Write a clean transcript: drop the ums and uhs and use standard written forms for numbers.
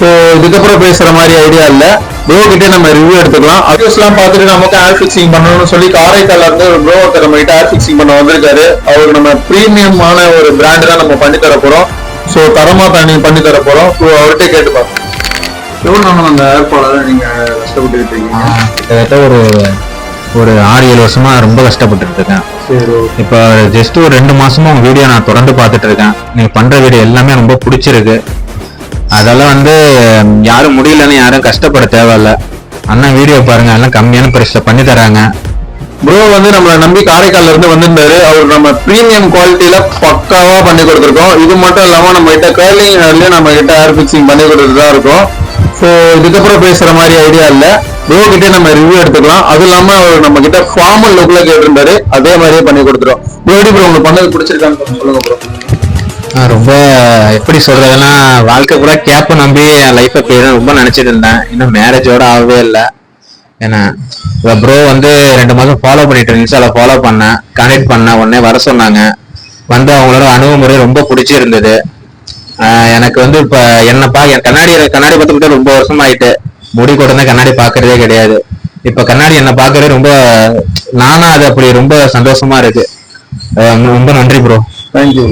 So இதுக்கப்புறம் பேசுற மாதிரி ஐடியா இல்ல. ப்ரோ கிட்டே நம்ம ரிவ்யூ எடுத்துக்கலாம். அட்யூஸ் எல்லாம் பார்த்துட்டு நமக்கு ஏர் ஃபிக்சிங் பண்ணணும்னு சொல்லி காரைக்கால்ல இருந்து ஒரு ப்ரோ ஒருத்தர் நம்ம கிட்ட ஏர் ஃபிக்சிங் பண்ண வந்திருக்காரு. அவருக்கு நம்ம பிரீமியமான ஒரு பிராண்ட் தான் நம்ம பண்ணி தர போறோம். ஸோ தரமா பண்ணி தர போறோம். ஸோ அவர்கிட்ட கேட்டு பார்ப்போம். எவ்வளவு நாளும் அந்த ஏர்பாடால நீங்க கஷ்டப்பட்டு இருக்கீங்க? கிட்டத்தட்ட ஒரு 6-7 வருஷமா ரொம்ப கஷ்டப்பட்டு இருக்கேன். இப்ப ஜஸ்ட் ஒரு 2 மாசமா உங்க வீடியோ நான் தொடர்ந்து பார்த்துட்டு இருக்கேன். நீங்க பண்ற வீடியோ எல்லாமே ரொம்ப பிடிச்சிருக்கு. அதெல்லாம் யாரும் முடியலன்னு யாரும் கஷ்டப்பட தேவையில்ல. அண்ணன் வீடியோ பாருங்க, எல்லாம் கம்மியான பிரைஸ்ல பண்ணி தராங்க. ப்ரோ நம்மளை நம்பி காரைக்கால்ல இருந்து வந்திருந்தாரு. அவர் நம்ம பிரீமியம் குவாலிட்டியில பக்காவா பண்ணி கொடுத்துருக்கோம். இது மட்டும் இல்லாம நம்ம கிட்ட கர்லிங் ஹேர்லயே நம்ம கிட்ட ஏர் பிக்சிங் பண்ணி கொடுத்துட்டு தான் இருக்கும். ஸோ இதுக்கப்புறம் பேசுற மாதிரி ஐடியா இல்ல. ப்ரோ கிட்டே நம்ம ரிவ்யூ எடுத்துக்கலாம். அது இல்லாம அவர் நம்ம கிட்ட ஃபார்மல் லுக்ல கேட்டிருந்தாரு. அதே மாதிரியே பண்ணி கொடுத்துரும். ப்ரோ உங்களுக்கு பண்ணது பிடிச்சிருக்கான்னு சொல்லுங்க ப்ரோ. ரொம்ப எப்படி சொல்றதுன்னா, வாழ்க்கை கூட கேப்ப நம்பி என் லைஃபை போயிடும் ரொம்ப நினைச்சிட்டு இருந்தேன். இன்னும் மேரேஜோட ஆகவே இல்லை. ஏன்னா ப்ரோ 2 மாசம் ஃபாலோ பண்ணிட்டு இன்ஸ்டால ஃபாலோ பண்ணேன், கனெக்ட் பண்ணேன். உடனே வர சொன்னாங்க. அவங்களோட அணுகுமுறை ரொம்ப பிடிச்சிருந்தது எனக்கு. இப்ப என் கண்ணாடி பார்த்துக்கிட்டு ரொம்ப வருஷம் ஆயிட்டு. முடி கூட கண்ணாடி பாக்குறதே கிடையாது. இப்ப கண்ணாடி என்ன பாக்குறது ரொம்ப நானா அது அப்படி ரொம்ப சந்தோஷமா இருக்கு. ரொம்ப நன்றி ப்ரோ. தேங்க்யூ.